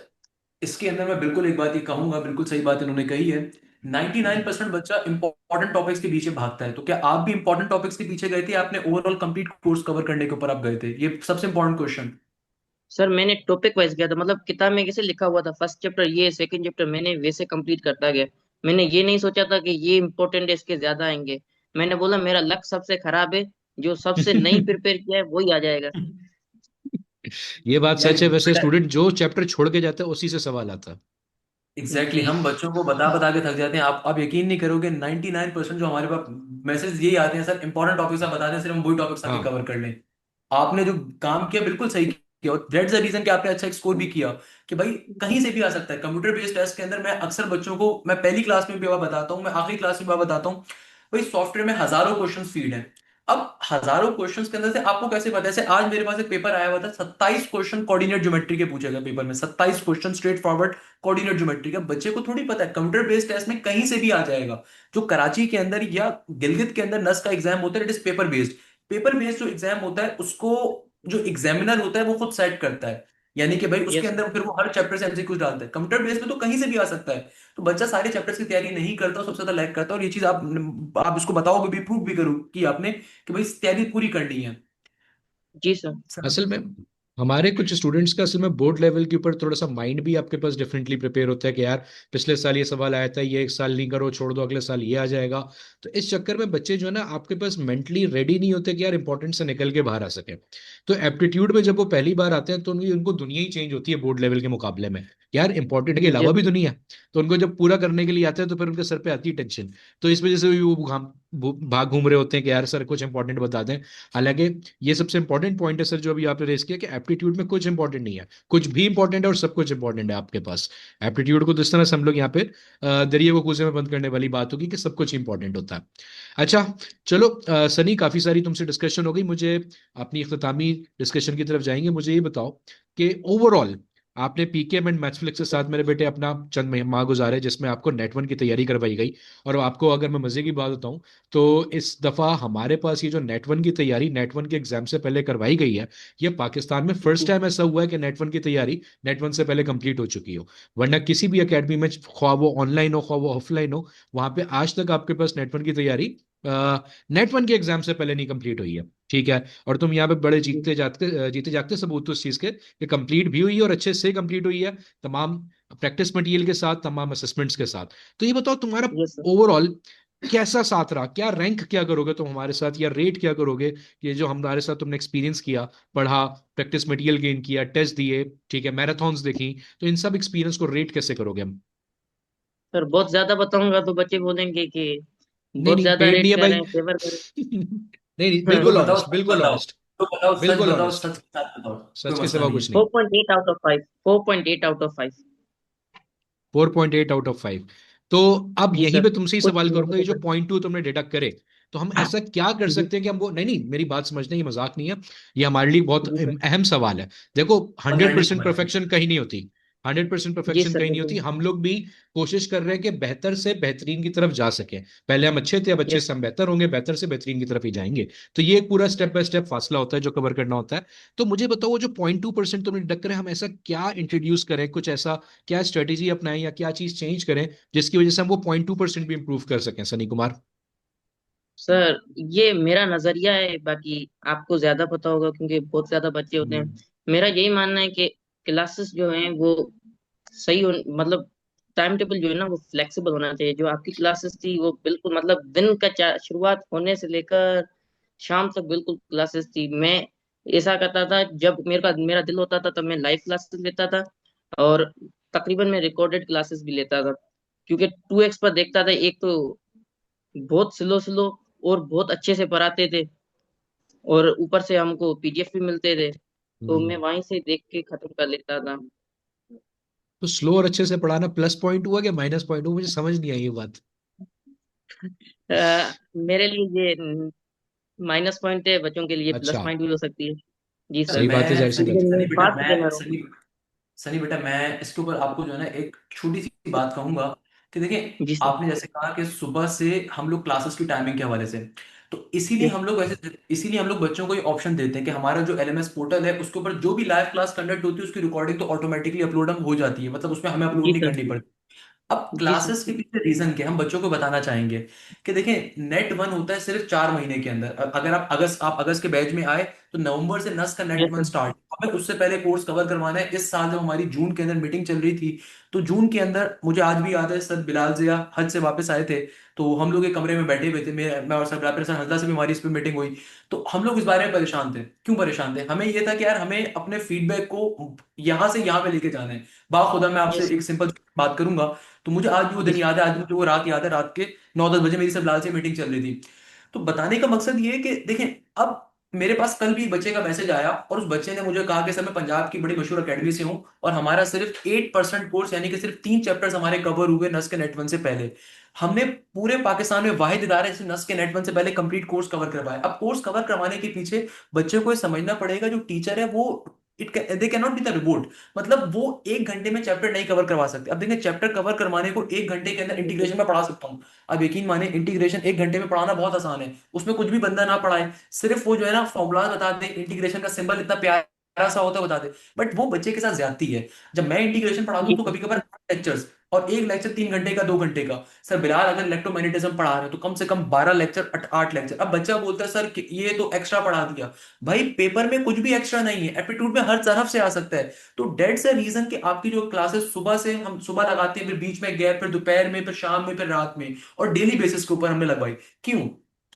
इसके अंदर मैं बिल्कुल एक बात ये कहूंगा, बिल्कुल सही बात इन्होंने कही है। 99% बच्चा इंपॉर्टेंट टॉपिक्स के पीछे भागता है, तो क्या आप भी इंपॉर्टेंट टॉपिक्स के पीछे गए थे, या आपने ओवरऑल कंप्लीट कोर्स कवर करने के ऊपर आप गए थे? ये सबसे इंपॉर्टेंट क्वेश्चन। सर मैंने टॉपिक वाइज किया था, मतलब किताब में कैसे लिखा हुआ था फर्स्ट चैप्टर ये, सेकंड चैप्टर मैंने वैसे कंप्लीट करता गया। मैंने ये नहीं सोचा था कि ये इंपॉर्टेंट है इसके ज्यादा आएंगे। मैंने बोला मेरा लक सबसे खराब है, जो सबसे नहीं प्रिपेयर किया है वही आ जाएगा। ये बात यानी सच है, वैसे बेटा, स्टूडेंट जो चैप्टर छोड़ के जाता है उसी से सवाल आता है। एग्जैक्टली जी। हम बच्चों को बता बता के थक जाते हैं। आप यकीन नहीं करोगे, 99% जो हमारे पास मैसेज यही आते हैं, सर इंपॉर्टेंट टॉपिक्स आप बता दें, सिर्फ हम वही टॉपिक्स आके हाँ। कवर कर लें। आपने जो काम किया बिल्कुल सही किया, और दैट्स द रीजन कि आपने अच्छा स्कोर भी किया। कि भाई कहीं से भी आ सकता है। कंप्यूटर बेस्ड टेस्ट के अंदर मैं अक्सर बच्चों को, मैं पहली क्लास में भी बताता हूँ, मैं आखिरी क्लास में भी बताता हूँ, भाई सॉफ्टवेयर में हजारों क्वेश्चन फीड है। अब हजारों क्वेश्चंस के अंदर से आपको कैसे पता है? जैसे आज मेरे पास एक पेपर आया हुआ था, 27 क्वेश्चन कोऑर्डिनेट ज्योमेट्री के पूछे गए पेपर में, 27 question straight forward coordinate geometry का। बच्चे को थोड़ी पता है कंप्यूटर बेस्ड टेस्ट में कहीं से भी आ जाएगा। जो कराची के अंदर या गिलगित के अंदर नस का एग्जाम होता है, it is paper based. Paper based जो एग्जाम होता है उसको जो एग्जामिनर होता है वो खुद सेट करता है। यानी कि भाई उसके यस अंदर फिर वो हर चैप्टर से एमसीक्यूज डालता है। कंप्यूटर बेस्ड में तो कहीं से भी आ सकता है। तो बच्चा सारे चैप्टर्स की तैयारी नहीं करता, सबसे ज्यादा लैग करता है। और ये चीज आप इसको बताओगे भी, प्रूव भी करो कि आपने, कि भाई तैयारी पूरी करनी है। जी सर। सर, असल में हमारे कुछ स्टूडेंट्स का असल में बोर्ड लेवल के ऊपर थोड़ा सा माइंड भी आपके पास डिफरेंटली प्रिपेयर होता है कि यार पिछले साल ये सवाल आया था, ये एक साल नहीं करो, छोड़ दो, अगले साल ये आ जाएगा। तो इस चक्कर में बच्चे जो है ना आपके पास मेंटली रेडी नहीं होते कि यार इंपॉर्टेंट से निकल के बाहर आ सके। तो एप्टीट्यूड में जब वो पहली बार आते हैं तो उनको दुनिया ही चेंज होती है बोर्ड लेवल के मुकाबले में। यार इंपॉर्टेंट के अलावा यस भी दुनिया है। तो उनको जब पूरा करने के लिए आते हैं तो फिर उनके सर पे आती है टेंशन। तो इस वजह से भी वो भाग घूम रहे होते हैं कि यार सर कुछ इंपॉर्टेंट बता दें। हालांकि ये सबसे इंपॉर्टेंट पॉइंट है सर जो अभी आपने रेस किया कि एप्टीट्यूड में कुछ इंपॉर्टेंट नहीं है, कुछ भी इंपॉर्टेंट है और सब कुछ इंपॉर्टेंट है आपके पास। एप्टीट्यूड को तो इस तरह से हम लोग यहाँ पे दरिया को कुएं में बंद करने वाली बात होगी कि सब कुछ इंपॉर्टेंट होता है। अच्छा, चलो सनी, काफी सारी तुमसे डिस्कशन हो गई, मुझे अपनी इख्तितामी डिस्कशन की तरफ जाएंगे। मुझे ये बताओ कि ओवरऑल आपने पीकेएम एंड मैथफ्लिक्स के साथ मेरे बेटे अपना चंद माह गुजारे जिसमें आपको नेट वन की तैयारी करवाई गई। और आपको अगर मैं मजे की बात बताऊं तो इस दफा हमारे पास ये जो नेट वन की तैयारी नेट वन के एग्जाम से पहले करवाई गई है, ये पाकिस्तान में फर्स्ट टाइम ऐसा हुआ है कि नेट वन की तैयारी नेट वन से पहले कंप्लीट हो चुकी हो। वरना किसी भी एकेडमी में, ख्वाह वो ऑनलाइन हो ख्वाह वो ऑफलाइन हो, वहां पे आज तक आपके पास नेट वन की तैयारी नेट वन के एग्जाम से पहले नहीं कंप्लीट हुई है। ठीक है। और तुम यहाँ पे बड़े जीते जागते सबूत तो इस चीज के कि कंप्लीट भी हुई है और अच्छे से कंप्लीट हुई है, तमाम प्रैक्टिस मटेरियल के साथ, तमाम असेसमेंट्स के साथ। तो ये बताओ तुम्हारा यस सर। ओवरऑल कैसा साथ रहा, क्या रैंक क्या करोगे तुम हमारे साथ, या रेट क्या करोगे? ये जो हमारे साथ तुमने एक्सपीरियंस किया, पढ़ा, प्रैक्टिस मटेरियल गेन किया, टेस्ट दिए, ठीक है, मैराथन्स देखी, तो इन सब एक्सपीरियंस को रेट कैसे करोगे हम? सर बहुत ज्यादा बताऊंगा तो बच्चे बोलेंगे कि नहीं बहुत नहीं, ज्यादा पेड नहीं रेट है कर भाई। रहे हैं, फेवर कर नहीं नहीं, रहे हैं। तो बिल्कुल बताओ, ऑनेस्ट, सच बिल्कुल बताओ। ऑनेस्ट। तो बताओ, सच बिल्कुल बताओ, ऑनेस्ट। सच के साथ बताओ। कोई सच के मसला सिवा नहीं कुछ है। नहीं। 4.8 out of 5, 4.8 out of 5। 4.8 out of 5। तो अब जी यहीं सर। पे तुमसे ही कुछ सवाल करूंगा, ये जो किलोमीटर। 0.2 तुमने डिडक्ट करे, तो हम ऐसा क्या कर जी। सकते हैं कि हम वो, नहीं नहीं, मेरी बात समझना, ये मजाक नहीं है, ये हमारे लिए बहुत जी सर। अहम सवाल है। देखो, और हंड्रेड लर्निंग परसेंट हमारी। परफेक्शन कहीं नहीं होती। 100% जी परफेक्शन सर कहीं नहीं होती। बिल्कुल। हम लोग भी कोशिश कर रहे हैं कि बेहतर से बेहतरीन की तरफ जा सके। पहले हम अच्छे थे, अब अच्छे यस। से हम बेहतर होंगे, बेहतर से बेहतरीन की तरफ ही जाएंगे। तो ये एक पूरा स्टेप बाय स्टेप फासला होता है जो कवर करना होता है। तो मुझे बताओ, वो जो 0.2% तुमने डिडक्ट करे, हम ऐसा क्या इंट्रोड्यूस करें, कुछ ऐसा क्या स्ट्रेटेजी अपनाएं या क्या चीज चेंज करें जिसकी वजह से हम वो 0.2% भी इंप्रूव कर सकें, सनी कुमार? सर ये मेरा नजरिया है, बाकी आपको ज्यादा पता होगा क्योंकि बहुत ज्यादा बच्चे होते हैं। हम्म। मेरा यही मानना है कि क्लासेस जो हैं वो सही हो, मतलब टाइम टेबल जो है ना वो फ्लेक्सिबल होना चाहिए। जो आपकी क्लासेस थी वो बिल्कुल मतलब दिन का शुरुआत होने से लेकर शाम तक बिल्कुल क्लासेस थी। मैं ऐसा करता था, जब मेरा दिल होता था तब मैं लाइव क्लासेस लेता था, और तकरीबन मैं रिकॉर्डेड क्लासेस भी लेता था। क्योंकि 2x पर देखता था, एक तो बहुत स्लो स्लो और बहुत अच्छे से पढ़ाते थे, और ऊपर से हमको पीडीएफ भी मिलते थे। तो मैं हम्म। वहीं से देख के खत्म कर लेता था। तो स्लो और अच्छे से पढ़ाना प्लस पॉइंट हुआ कि माइनस पॉइंट हुआ, मुझे समझ नहीं आई ये बात। मेरे लिए ये माइनस पॉइंट है, बच्चों के लिए प्लस अच्छा। पॉइंट भी हो सकती है। जी सर, सही बात है, जाहिर सी क्योंकि बात है। मैं फास्ट गेमर हूँ। सनी बेटा, मैं इसके ऊपर आपको जो है ना एक छोटी सी बात कहूंगा कि देखिए, जी सर। आपने जैसे कहा कि सुबह से हम लोग क्लासेस की टाइमिंग के हवाले से, तो यस। इसीलिए हम लोग बच्चों को ये ऑप्शन देते हैं कि हमारा जो एलएमएस पोर्टल है उसके ऊपर जो भी लाइव क्लास कंडक्ट होती है उसकी रिकॉर्डिंग तो ऑटोमेटिकली अपलोड हो जाती है, मतलब उसमें हमें अपलोड जी नहीं सर। करनी पड़ती। अब जी सर। क्लासेस के पीछे रीजन क्या, हम बच्चों को बताना चाहेंगे कि देखें, नेट वन होता है सिर्फ 4 महीने के अंदर। अगर आप अगस्त के बैच में आए तो नवंबर से नस का net yes one sir. Start, हमें उससे पहले कोर्स कवर करवाना है। इस साल जब हमारी जून के अंदर मीटिंग चल रही थी, तो जून के अंदर मुझे आज भी याद है, सर बिलाल जिया हज से वापस आए थे, तो हम लोग एक कमरे में बैठे हुए थे, मैं और सर बिलाल, सर हजला से भी हमारी इस पे मीटिंग हुई। तो हम लोग इस बारे में परेशान थे। क्यों परेशान थे? हमें ये था कि यार हमें अपने फीडबैक को यहाँ से यहाँ पे लेके जाना है। बाखुदा मैं आपसे यस। एक सिंपल बात करूंगा, तो मुझे आज भी वो जी दिन सर। याद है, आज मुझे वो रात याद है, रात के 9-10 बजे मेरी सब लाल से मीटिंग चल रही थी। तो बताने का मकसद ये है कि देखें, अब मेरे पास कल भी एक बच्चे का मैसेज आया और उस बच्चे ने मुझे कहा कि सर मैं पंजाब की बड़ी मशहूर एकेडमी से हूँ और हमारा सिर्फ 8% कोर्स, यानी कि सिर्फ 3 चैप्टर्स हमारे कवर हुए नस के नेट वन से पहले। हमने पूरे पाकिस्तान में वाहिद इदारा है जिसने नस के नेट वन से पहले कंप्लीट कोर्स कवर करवाया। अब कोर्स कवर करवाने के पीछे बच्चे को ये समझना पड़ेगा, जो टीचर है वो it they can not be the report, मतलब वो 1 घंटे में चैप्टर नहीं कवर करवा सकते। अब देखिए, चैप्टर कवर करवाने को 1 घंटे के अंदर इंटीग्रेशन में पढ़ा सकता हूँ। अब यकीन माने, इंटीग्रेशन 1 घंटे में पढ़ाना बहुत आसान है, उसमें कुछ भी बंदा ना पढ़ाए, सिर्फ वो जो है ना फॉर्मूला बता दे, इंटीग्रेशन का सिंबल इतना प्यारा सा होता है बता दे। बट वो बच्चे के साथ ज्यादती है। जब मैं इंटीग्रेशन पढ़ाता जी हूँ तो सर। कभी कभार लेक्चर्स, और एक लेक्चर 3 घंटे का, 2 घंटे का। सर बिलाल अगर इलेक्ट्रोमैग्नेटिज्म पढ़ा रहे हो तो कम से कम 12 लेक्चर, 8 लेक्चर। अब बच्चा बोलता है सर कि ये तो एक्स्ट्रा पढ़ा दिया। भाई पेपर में कुछ भी एक्स्ट्रा नहीं है, एप्टीट्यूड में हर तरफ से आ सकता है। तो डेट्स अ रीजन कि आपकी जो क्लासेस सुबह से हम सुबह लगाते हैं, फिर बीच में गैप, फिर दोपहर में, फिर शाम में, फिर रात में, और डेली बेसिस के ऊपर हमने लगवाई। क्यों?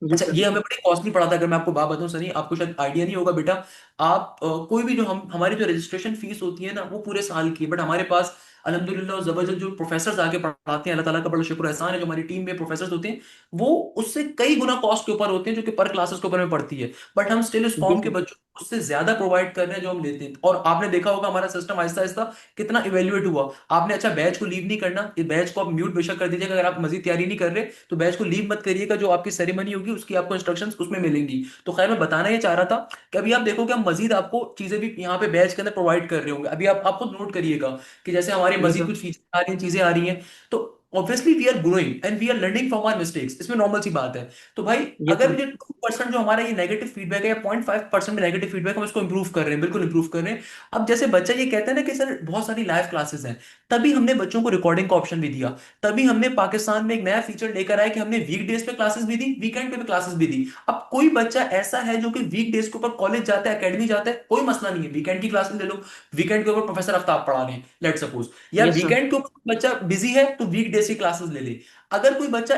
जी अच्छा, सर। ये हमें बड़ी कॉस्टली पड़ा था। अगर मैं आपको बात बताऊं सनी, आपको शायद आइडिया नहीं होगा बेटा, आप कोई भी जो हम हमारी जो रजिस्ट्रेशन फीस होती है ना वो पूरे साल की है, बट हमारे पास अल्हम्दुलिल्लाह और जबरदस्त जो प्रोफेसर आके पढ़ाते हैं, अल्लाह ताला का बड़ा शुक्र एहसान है, जो हमारी टीम में प्रोफेसर होते हैं वो उससे कई गुना कॉस्ट के ऊपर होते हैं, जो कि पर क्लासेस के ऊपर में पड़ती है। बट हम स्टिल उस जी कॉम के सर। बच्चों को उससे ज्यादा प्रोवाइड कर रहे हैं जो हम लेते हैं। और आपने देखा होगा हमारा सिस्टम आहिस्ता आहिस्ता कितना इवेल्युएट हुआ। आपने, अच्छा बैच को लीव नहीं करना, इस बैच को आप म्यूट बेशक कर दीजिएगा, अगर आप मजीद तैयारी नहीं कर रहे तो बैच को लीव मत करिएगा, जो आपकी सेरेमनी होगी उसकी आपको इंस्ट्रक्शंस उसमें मिलेंगी। तो खैर, मैं बताना ये चाह रहा था कि अभी आप देखो कि हम मजीद आपको चीजें भी यहाँ पे बैच के अंदर प्रोवाइड कर रहे होंगे। अभी आप खुद नोट करिएगा कि जैसे हमारे जी मजीद सर। कुछ फीचर आ रही हैं, चीजें आ रही हैं, तो obviously we are growing and we are learning from our mistakes, इसमें नॉर्मल सी बात है। तो भाई, यस अगर सर। ये 2% जो हमारा ये नेगेटिव फीडबैक है, या 0.5% में नेगेटिव फीडबैक, हम इसको इंप्रूव कर रहे हैं, बिल्कुल इंप्रूव कर रहे हैं। अब जैसे बच्चा ये कहता है ना कि सर बहुत सारी लाइव क्लासेस हैं, तभी हमने बच्चों को रिकॉर्डिंग का ऑप्शन भी दिया। तभी हमने पाकिस्तान में एक नया फीचर लेकर आया कि हमने वीक डेज पे क्लासेस भी दी, वीकेंड पे भी क्लासेस भी दी। अब कोई बच्चा ऐसा है जो कि वीक डेज के ऊपर कॉलेज जाता है, एकेडमी जाता है, कोई मसला नहीं है, वीकेंड की क्लासेस ले लो। वीकेंड के ऊपर प्रोफेसर आफ्ताब पढ़ा रहे हैं, लेट सपोज, या यस सर। वीकेंड के ऊपर बच्चा बिजी है तो वीक डे की क्लासेस ले ले। अगर कोई बच्चा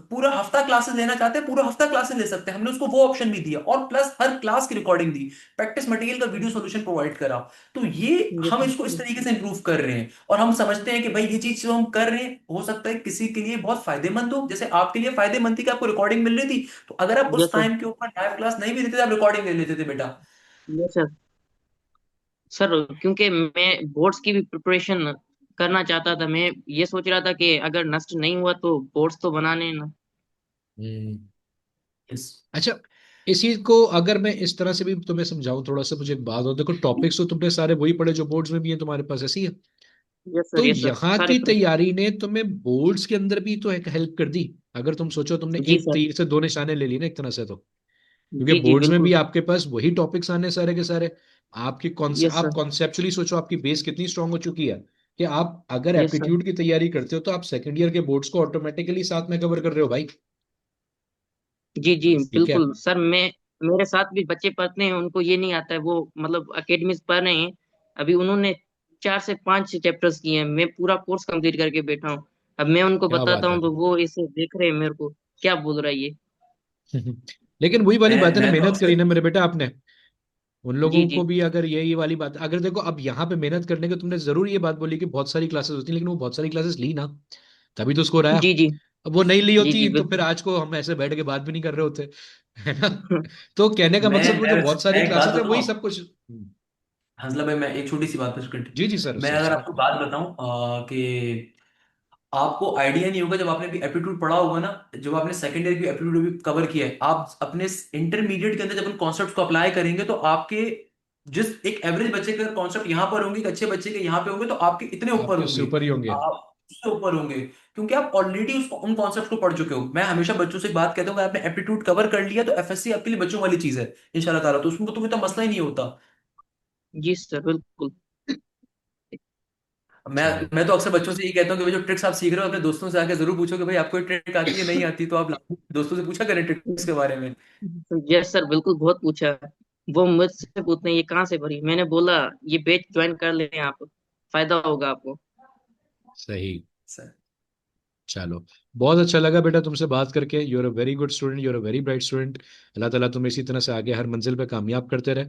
पूरा हफ्ता क्लासेस लेना चाहते हैं, पूरा हफ्ता क्लासेस ले सकते हैं, हमने उसको वो ऑप्शन भी दिया, और प्लस हर क्लास की रिकॉर्डिंग दी, प्रैक्टिस मटेरियल का वीडियो सॉल्यूशन प्रोवाइड करा। तो ये यस हम इसको इस सर। तरीके से इंप्रूव कर रहे हैं, और हम समझते हैं कि भाई ये चीज जो हम कर रहे हैं हो सकता है किसी के लिए बहुत फायदेमंद हो। जैसे आपके लिए फायदेमंद थी कि आपको रिकॉर्डिंग मिल रही थी, तो अगर आप उस यस सर। टाइम के ऊपर लाइव क्लास नहीं भी देते थे, आप रिकॉर्डिंग ले लेते थे बेटा। Yes sir. सर, क्योंकि मैं बोर्ड्स की भी प्रिपरेशन करना चाहता था, मैं ये सोच रहा था कि अगर नष्ट नहीं हुआ तो बोर्ड्स तो बनाने हैं ना। हम्म। यस। अच्छा, इस चीज को अगर मैं इस तरह से भी तुम्हें समझाऊं थोड़ा सा, मुझे एक बात हो, देखो टॉपिक्स तो तुमने सारे वही पढ़े जो बोर्ड्स में भी है तुम्हारे पास, ऐसी है। यस तो सर। यस सर, यहाँ सारे की तैयारी ने तुम्हें बोर्ड्स के अंदर भी तो एक हेल्प कर दी। अगर तुम सोचो, तुमने जी एक सर। तीर से दो निशाने ले लिए ना एक तरह से, तो क्योंकि जी जी बोर्ड्स में बिल्कुल भी सर। आपके पास वही टॉपिक्स आने सारे के सारे। यस आप सर। कॉन्सेप्चुअली सोचो, आपकी बेस कितनी स्ट्रांग हो चुकी है कि आप अगर यस सर। एप्टीट्यूड की तैयारी करते हो तो आप सेकंड ईयर के बोर्ड्स को ऑटोमेटिकली साथ में कवर कर रहे हो भाई। जी जी ठीक है। बिल्कुल सर। मैं मेरे साथ भी बच्चे पढ़ते हैं, उनको ये नहीं आता है, वो मतलब अकेडमी पढ़ रहे हैं। अभी उन्होंने 4 से 5 चैप्टर्स किए हैं, मैं पूरा कोर्स कंप्लीट करके बैठा हूँ। अब मैं उनको क्या बताता बात है। हूँ तो वो इसे देख रहे हैं मेरे को, क्या बोल रहा है ये। लेकिन वही वाली बात है ना, मैं तो मेहनत आपसे, करी ना मेरे बेटा आपने। उन जी लोगों जी। को भी अगर ये वाली बात, अगर देखो अब यहाँ पे मेहनत करने के, तुमने जरूर ये बात बोली कि बहुत सारी क्लासेस होती हैं, लेकिन वो बहुत सारी क्लासेस ली ना, तभी तो स्कोर आया। जी जी। अब वो नहीं ली जी जी होती तो फिर बिल्कुल। आज को हम ऐसे बैठ के बात भी नहीं कर रहे होते। है ना। तो कहने का मैं मकसद, वो जो बहुत सारी मैं एक बात क्लासेस है बताऊं वही आपको? सब कुछ। हंसला भाई, मैं एक छोटी सी बात पे कंटिन्यू, जी जी सर मैं सर अगर सर। आपको बात बताऊं कि आपको आइडिया नहीं होगा, जब आपने भी एप्टीट्यूड पढ़ा होगा ना, जब आपने सेकेंड ईयर की एप्टीट्यूड भी कवर किया है, आप अपने इंटरमीडिएट के अंदर जब उन कॉन्सेप्ट्स को अप्लाई करेंगे तो आपके जिस एक एवरेज बच्चे के कॉन्सेप्ट यहाँ पर होंगे, एक अच्छे बच्चे के यहाँ पे होंगे, तो आपके इतने ऊपर आपके उससे होंगे, ऊपर ही होंगे। आप उससे ऊपर होंगे, क्योंकि आप ऑलरेडी उसको उन कॉन्सेप्ट को पढ़ चुके हो। मैं हमेशा बच्चों से एक बात कहता हूँ, अगर आपने एप्टीट्यूड कवर कर लिया तो एफएससी आपके लिए बच्चों वाली चीज है इंशाल्लाह ताला, तो उसमें तुम्हें तो मसला ही नहीं होता। जी सर बिल्कुल। मैं चलो। मैं तो अक्सर बच्चों से यही कहता हूँ कि भाई जो ट्रिक्स आप सीख रहे हो अपने दोस्तों से आके जरूर पूछो कि भाई आपको ट्रिक आती है नहीं आती, तो आप दोस्तों से पूछा करें ट्रिक्स के बारे में। यस सर बिल्कुल, बहुत पूछा है। वो मुझसे पूछते हैं ये कहाँ से भरी, मैंने बोला ये बैच ज्वाइन कर लें आप, फायदा होगा आपको। सही। सर चलो, बहुत अच्छा लगा बेटा तुमसे बात करके। You are a very good student, you are a very bright student. Allah ताला तुम्हें इसी तरह से आगे हर मंजिल पे कामयाब करते रहे।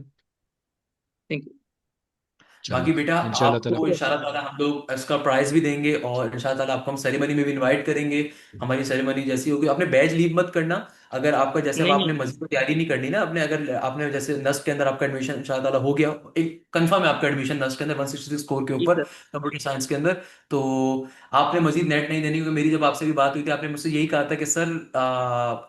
Thank you. चलो, बाकी बेटा, इंशाल्लाह ताला। आपको इंशाल्लाह ताला हम लोग इसका प्राइज भी देंगे, और इंशाल्लाह ताला आपको हम सेरेमनी में भी इनवाइट करेंगे। हमारी सेरेमनी जैसी होगी, आपने बैज लीव मत करना। अगर आपका जैसे, अब नहीं आपने नहीं। मजीद में तैयारी नहीं करनी ना, आपने अगर आपने जैसे नस्ट के अंदर आपका एडमिशन इंशाल्लाह ताला हो गया, एक कंफर्म है आपका एडमिशन नस्ट के अंदर 166 स्कोर के जी ऊपर, सर। कंप्यूटर साइंस के अंदर, तो आपने मजीद नेट नहीं देनी, क्योंकि मेरी जब आपसे भी बात हुई थी आपने मुझसे यही कहा था कि सर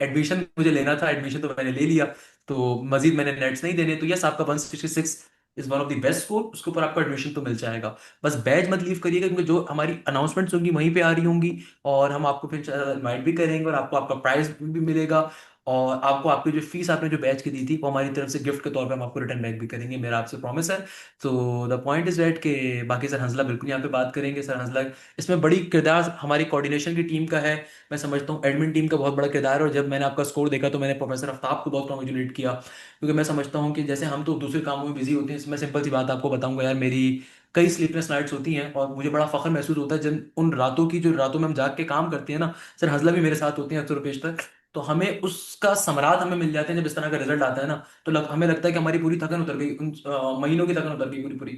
एडमिशन मुझे लेना था, एडमिशन तो मैंने ले लिया, तो मजीद मैंने नेट्स नहीं देने, तो यस आपका 166 is one of the best score, उसके ऊपर आपको एडमिशन तो मिल जाएगा। बस बैच मत लीव करिएगा, क्योंकि जो हमारी अनाउंसमेंट्स होंगी वहीं पे आ रही होंगी, और हम आपको फिर इनवाइट भी करेंगे, और आपको आपका प्राइज भी मिलेगा, और आपको आपकी जो फीस आपने जो बैच की दी थी वो हमारी तरफ से गिफ्ट के तौर पे हम आपको रिटर्न बैक भी करेंगे, मेरा आपसे प्रॉमिस है। तो द पॉइंट इज दैट के बाकी सर हंसला बिल्कुल यहाँ पे बात करेंगे। सर हंसला इसमें बड़ी किरदार हमारी कोऑर्डिनेशन की टीम का है, मैं समझता हूँ एडमिन टीम का बहुत बड़ा किरदार है, और जब मैंने आपका स्कोर देखा तो मैंने प्रोफेसर आफ्ताब को बहुत कॉन्ग्रेचुलेट किया, क्योंकि मैं समझता हूँ कि जैसे हम तो दूसरे कामों में बिजी होते हैं, इसमें सिंपल सी बात आपको बताऊंगा यार, मेरी कई स्लीपलेस नाइट्स होती हैं, और मुझे बड़ा फख्र महसूस होता है जब उन रातों की, जो रातों में हम जाग के काम करते हैं ना, सर हंसला भी मेरे साथ होते हैं अक्सर पेशतर, तो हमें उसका समरात हमें मिल जाते हैं जब इस तरह का रिजल्ट आता है ना, तो हमें लगता है कि हमारी पूरी थकन उतर गई, उन महीनों की थकन उतर गई पूरी पूरी।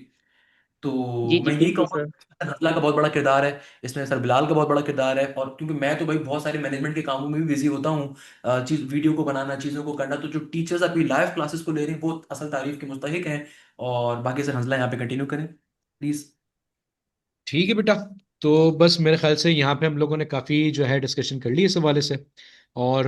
तो जी जी मैं यही बिल्कुल कहूँगा सर। कि हंसला का बहुत बड़ा किरदार है इसमें, सर बिलाल का बहुत बड़ा किरदार है, और क्योंकि मैं तो भाई बहुत सारे मैनेजमेंट के कामों में भी बिजी होता हूँ, चीज वीडियो को बनाना, चीज़ों को करना, तो जो टीचर्स अभी लाइव क्लासेस को ले रहे हैं वो असल तारीफ के मुस्तहिक हैं। और बाकी सर हंसला यहाँ पे कंटिन्यू करें प्लीज। ठीक है बेटा। तो बस मेरे ख्याल से यहाँ पे हम लोगों ने काफ़ी जो है डिस्कशन कर ली इस हवाले से। और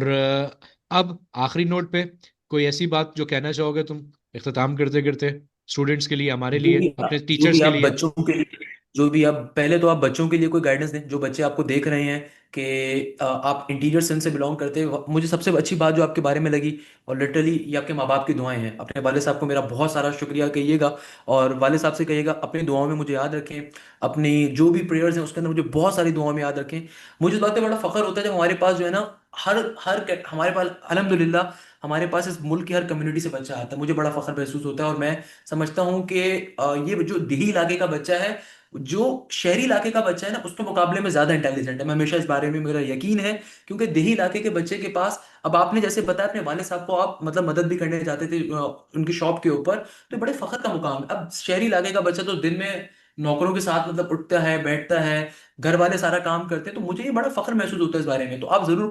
अब आखिरी नोट पे कोई ऐसी बात जो कहना चाहोगे तुम, इख्तिताम करते करते, स्टूडेंट्स के लिए, हमारे जो लिए, भी अपने जो भी टीचर्स के आप लिए। बच्चों के लिए, जो भी आप पहले तो आप बच्चों के लिए कोई गाइडेंस दें, जो बच्चे आपको देख रहे हैं कि आप इंटीरियर सेंस से बिलोंग करते हैं, मुझे सबसे अच्छी बात जो आपके बारे में लगी, और लिटरली ये आपके माँ बाप की दुआएं हैं, अपने वाले साहब को मेरा बहुत सारा शुक्रिया कहिएगा, और वाले साहब से कहिएगा अपनी दुआओं में मुझे याद रखें, अपनी जो भी प्रेयर्स हैं उसके अंदर मुझे बहुत सारी दुआओं में याद रखें। मुझे इस बात पे बड़ा फख्र होता है जब हमारे पास जो है ना, हर हमारे पास अल्हम्दुलिल्लाह हमारे पास इस मुल्क की हर कम्युनिटी से बच्चा आता है, मुझे बड़ा फख्र महसूस होता है, और मैं समझता हूँ कि ये जो दिल्ली इलाके का बच्चा है, जो शहरी इलाके का बच्चा है ना, उसके मुकाबले में ज्यादा इंटेलिजेंट है, मैं हमेशा इस बारे में मेरा यकीन है, क्योंकि दिल्ली इलाके के बच्चे के पास, अब आपने जैसे बताया अपने वाले साहब को आप मतलब मदद भी करने जाते थे उनकी शॉप के ऊपर, तो बड़े फख्र का मुकाम है। अब शहरी इलाके का बच्चा तो दिन में नौकरों के साथ मतलब उठता है बैठता है, घर वाले सारा काम करते हैं, तो मुझे ये बड़ा फख्र महसूस होता है इस बारे में। तो आप जरूर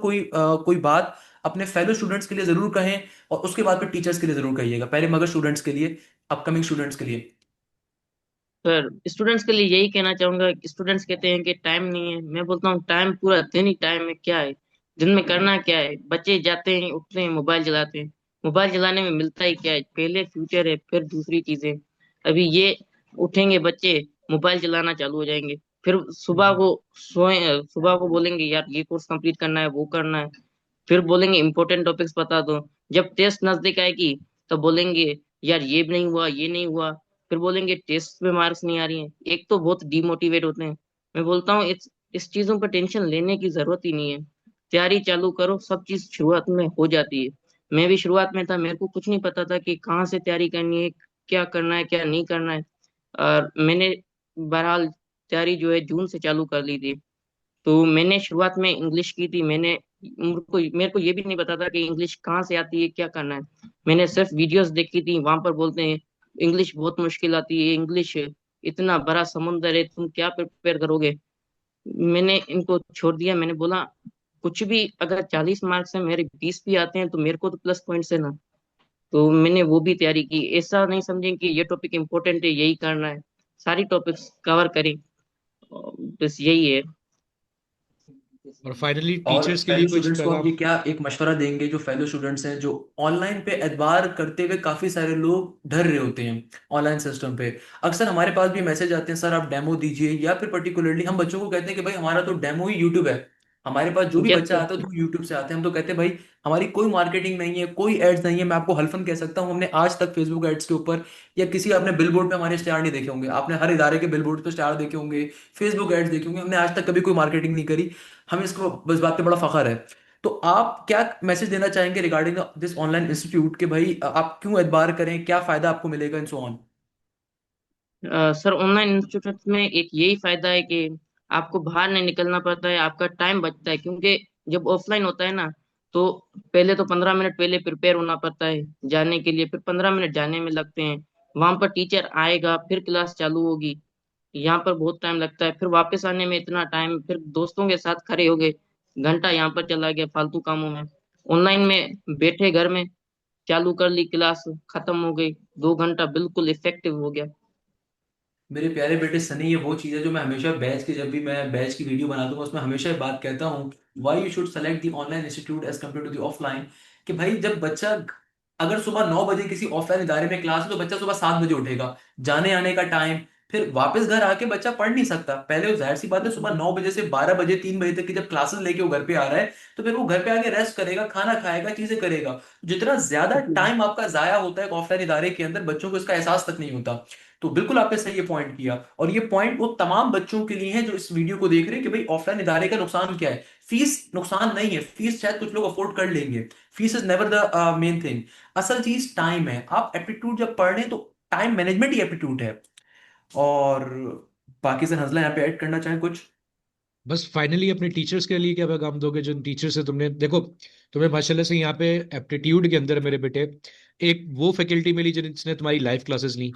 कोई बात अपने फेलो स्टूडेंट्स के लिए जरूर कहें, और उसके बाद फिर टीचर्स के लिए जरूर कहिएगा, पहले मगर स्टूडेंट्स के लिए, अपकमिंग स्टूडेंट्स के लिए। सर स्टूडेंट्स के लिए यही कहना चाहूंगा, स्टूडेंट्स कहते हैं कि टाइम नहीं है, मैं बोलता हूँ टाइम पूरा दिन ही टाइम है, क्या है दिन में करना क्या है। बच्चे जाते हैं उठते हैं मोबाइल चलाते हैं, मोबाइल चलाने में मिलता ही क्या है, पहले फ्यूचर है फिर दूसरी चीजें। अभी ये उठेंगे बच्चे, मोबाइल चलाना चालू हो जाएंगे, फिर सुबह हम्म। को सोए, सुबह को बोलेंगे यार ये कोर्स कंप्लीट करना है वो करना है, फिर बोलेंगे इंपॉर्टेंट टॉपिक्स बता दो, जब टेस्ट नजदीक आएगी तो बोलेंगे यार ये भी नहीं हुआ ये नहीं हुआ, फिर बोलेंगे टेस्ट में मार्क्स नहीं आ रही हैं, एक तो बहुत डिमोटिवेट होते हैं। मैं बोलता हूँ इस चीजों पर टेंशन लेने की जरूरत ही नहीं है, तैयारी चालू करो, सब चीज शुरुआत में हो जाती है। मैं भी शुरुआत में था, मेरे को कुछ नहीं पता था कि कहाँ से तैयारी करनी है, क्या करना है क्या नहीं करना है। और मैंने बहरहाल तैयारी जो है जून से चालू कर ली थी। तो मैंने शुरुआत में इंग्लिश की थी, मेरे को ये भी नहीं पता था कि इंग्लिश कहाँ से आती है क्या करना है। मैंने सिर्फ वीडियोस देखी थी, वहां पर बोलते हैं इंग्लिश बहुत मुश्किल आती है, इंग्लिश इतना बड़ा समुंदर है, तुम क्या प्रिपेयर करोगे। मैंने इनको छोड़ दिया, मैंने बोला कुछ भी, अगर 40 मार्क्स है मेरे 20 भी आते हैं तो मेरे को तो प्लस पॉइंट्स है ना। तो मैंने वो भी तैयारी की। ऐसा नहीं समझें कि ये टॉपिक इम्पोर्टेंट है यही करना है, सारी टॉपिक्स कवर करें। बस यही है। और फाइनली और टीचर्स के लिए फेलो कुछ स्टूडेंट्स को आप ये पैगाम? क्या एक मशवरा देंगे, जो फेलो स्टूडेंट्स हैं जो ऑनलाइन पे एतबार करते हुए काफी सारे लोग डर रहे होते हैं ऑनलाइन सिस्टम पे। अक्सर हमारे पास भी मैसेज आते हैं, सर आप डेमो दीजिए, या फिर पर्टिकुलरली हम बच्चों को कहते हैं कि भाई हमारा तो डेमो ही यूट्यूब है। हमारे पास जो भी यस बच्चा सर। आता है तो यूट्यूब से आते हैं, हम तो कहते हैं भाई हमारी कोई मार्केटिंग नहीं है, कोई एड्स नहीं है। मैं आपको हल्फन कह सकता हूँ, हमने आज तक फेसबुक एड्स के ऊपर या किसी आपने बिलबोर्ड पे हमारे इश्तेहार नहीं देखे होंगे, आपने हर इदारे के बिलबोर्ड पे इश्तेहार देखे होंगे, फेसबुक एड्स देखे होंगे, हमने आज तक कभी कोई मार्केटिंग नहीं करी। हमें इसको बस बात पे बड़ा फखर है। तो आप क्या मैसेज देना चाहेंगे रिगार्डिंग दिस ऑनलाइन इंस्टीट्यूट के भाई आप क्यों एतबार करें, क्या फायदा आपको मिलेगा and so on? Sir online institute में एक यही फायदा है कि आपको बाहर नहीं निकलना पड़ता है, आपका टाइम बचता है। क्योंकि जब ऑफलाइन होता है ना, तो पहले तो 15 मिनट पहले प्रिपेयर होना पड़ता है जाने के लिए, फिर 15 मिनट जाने में लगते हैं। वहां पर टीचर आएगा, फिर क्लास चालू होगी, यहाँ पर बहुत टाइम लगता है। फिर वापस आने में इतना टाइम, फिर दोस्तों के साथ खड़े हो गए, घंटा यहाँ पर चला गया फालतू कामों में। ऑनलाइन में बैठे घर में, चालू कर ली क्लास, खत्म हो गई, 2 घंटा बिल्कुल इफेक्टिव हो गया। मेरे प्यारे बेटे सनी, ये वो चीज़ है जो मैं हमेशा बैच की, जब भी मैं बैच की वीडियो बनाता हूँ उसमें हमेशा ये बात कहता हूँ, why you should select the online institute as compare to the offline. कि भाई जब बच्चा, अगर सुबह 9 बजे किसी ऑफलाइन इदारे में क्लास है तो बच्चा सुबह 7 बजे उठेगा, जाने आने का टाइम, फिर वापस घर आके बच्चा पढ़ नहीं सकता। पहले वो जाहिर सी बात है सुबह 9 बजे से 12 बजे 3 बजे तक की जब क्लासेस लेके वो घर पे आ रहा है, तो फिर वो घर पे आके रेस्ट करेगा, खाना खाएगा, चीजें करेगा। जितना ज्यादा टाइम आपका जाया होता है ऑफलाइन इदारे के अंदर, बच्चों को इसका एहसास तक नहीं होता। तो बिल्कुल आपने सही ये पॉइंट किया, और ये पॉइंट वो तमाम बच्चों के लिए है जो इस वीडियो को देख रहे हैं कि भाई ऑफलाइन इदारे का नुकसान क्या है। फीस नुकसान नहीं है, फीस शायद कुछ लोग अफोर्ड कर लेंगे, fees is never the main thing. असल चीज टाइम है। आप एप्टीट्यूड जब पढ़ रहे हैं तो टाइम मैनेजमेंट ही एप्टीट्यूड है। और बाकी से हंसला यहाँ पे ऐड करना चाहें कुछ? बस फाइनली अपने टीचर्स के लिए क्या पैगाम दोगे, जिन टीचर से तुमने देखो, तुम्हें माशाल्लाह से यहाँ पे एप्टीट्यूड के अंदर मेरे बेटे एक वो फैकल्टी मिली जिसने तुम्हारी लाइव क्लासेस ली,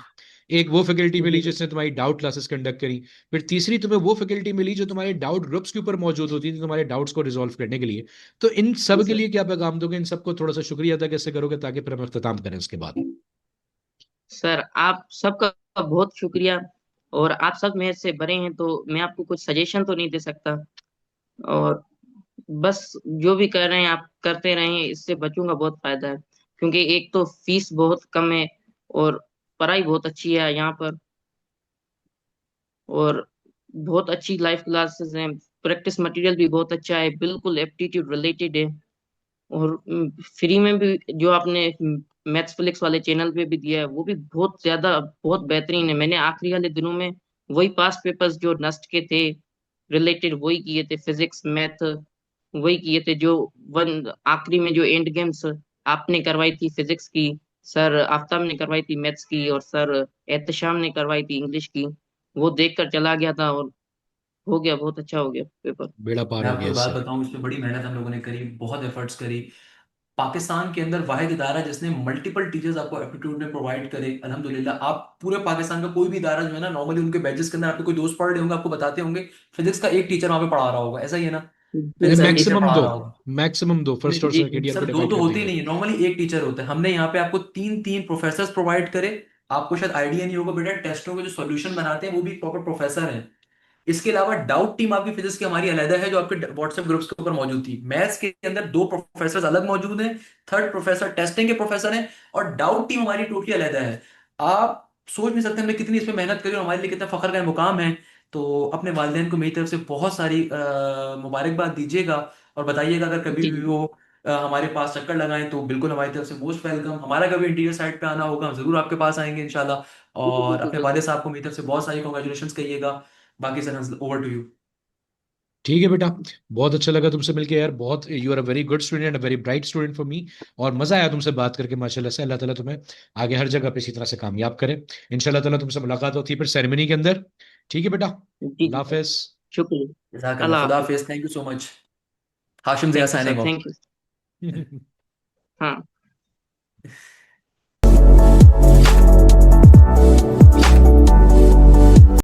एक वो फैकल्टी मिली जिसने तुम्हारी डाउट क्लासेस कंडक्ट करी, फिर तीसरी तुम्हें वो फैकल्टी मिली जो तुम्हारे डाउट ग्रुप्स के ऊपर मौजूद होती थी तुम्हारे डाउट्स को रिजॉल्व करने के लिए। तो इन जी सब के सर। लिए क्या पैगाम दोगे, इन सबको थोड़ा सा शुक्रिया अदा कैसे करोगे ताकि फिर हम अख्ताम करें उसके बाद? सर आप सबका बहुत शुक्रिया। और आप सब मेहनत से भरे हैं, तो मैं आपको कुछ सजेशन तो नहीं दे सकता। और बस जो भी कर रहे हैं आप करते रहें, इससे बच्चों का बहुत फायदा है। क्योंकि एक तो फीस बहुत कम है, और पढ़ाई बहुत अच्छी है यहाँ पर, और बहुत अच्छी लाइव क्लासेस हैं। प्रैक्टिस मटेरियल भी बहुत अच्छा है, बिल्कुल एप्टीट्यूड रिलेटेड है। और फ्री में भी जो आपने मैथ्स फ्लिक्स वाले चैनल पे भी दिया है, वो भी बहुत ज्यादा बहुत बेहतरीन है। मैंने आखिरी वाले दिनों में वही पास पेपर्स जो नस्ट के थे रिलेटेड वही किए थे, फिजिक्स मैथ वही किए थे। जो वन आखिरी में जो एंड गेम्स आपने करवाई थी फिजिक्स की, सर आफ्ताब ने करवाई थी मैथ्स की, और सर एहतशाम ने करवाई थी इंग्लिश की, वो देख कर चला गया था, और हो गया, बहुत अच्छा हो गया पेपर। बेड़ा पार मैं हो आपको गया एक बात इससे। बताऊं, इसमें बड़ी मेहनत हम लोगों ने करी, बहुत एफर्ट्स करी। पाकिस्तान के अंदर वाहिद इदारा जिसने मल्टीपल टीचर्स आपको एप्टीट्यूड में प्रोवाइड करे, अल्हम्दुलिल्लाह। आप पूरे पाकिस्तान का कोई भी इदारा जो है ना, नॉर्मली उनके बैचेस के अंदर आपके कोई दोस्त पढ़ रहे होंगे, आपको बताते होंगे फिजिक्स का एक टीचर वहां पे पढ़ा रहा होगा, ऐसा ही है ना? जी नहीं, फिजिक्स का एक सर। टीचर मैक्सिमम पढ़ा दो, रहा होगा। मैक्सिमम दो, फर्स्ट और नहीं जी सेकंड ईयर सर, को दो डिवाइड तो कर होते ही देंगे। नहीं है, नॉर्मली एक टीचर होता है। हमने यहाँ पे आपको तीन तीन प्रोफेसर प्रोवाइड करे। आपको शायद आइडिया नहीं होगा बेटा, टेस्टों के जो सॉल्यूशन बनाते हैं वो भी प्रॉपर प्रोफेसर हैं। इसके अलावा डाउट टीम आपकी फिजिक्स की हमारी अलग है, जो आपके व्हाट्सएप ग्रुप्स के ऊपर मौजूद थी। मैथ्स के अंदर दो प्रोफेसर अलग मौजूद हैं, थर्ड प्रोफेसर टेस्टिंग के प्रोफेसर हैं, और डाउट टीम हमारी टोटली अलग है। आप सोच नहीं सकते हमने कितनी इसमें मेहनत करी और हमारे लिए कितना फख्र का मुकाम है। तो अपने वालिदैन को मेरी तरफ से बहुत सारी मुबारकबाद दीजिएगा, और बताइएगा अगर कभी जी भी जी। वो हमारे पास चक्कर लगाएं तो बिल्कुल हमारी तरफ से मोस्ट वेलकम। हमारा कभी इंटीरियर साइड पे आना होगा हम जरूर आपके पास आएंगे इंशाल्लाह। और अपने बिल्कुल वाले सर। साहब को मेरी तरफ से बहुत सारी कॉन्ग्रेचुलेशन कहिएगा। बाकी सर ओवर टू यू। ठीक है बेटा, बहुत अच्छा लगा तुमसे मिलके यार, बहुत you are a very good student, a very bright student for me. और मजा आया तुमसे बात करके माशाल्लाह से। अल्लाह ताला तुम्हें आगे हर जगह पे इसी तरह से कामयाब करे। इंशाल्लाह ताला तुमसे मुलाकात होती है फिर सेरेमनी के अंदर। ठीक है बेटा, जी जी अल्लाह सर। हाफिज। शुक्रिया। जज़ाकल्लाह, अल्लाह खुदा हाफिज। हाफिज, thank you so much. Hashim Zia thank you sir, signing off. Thank you. हाँ।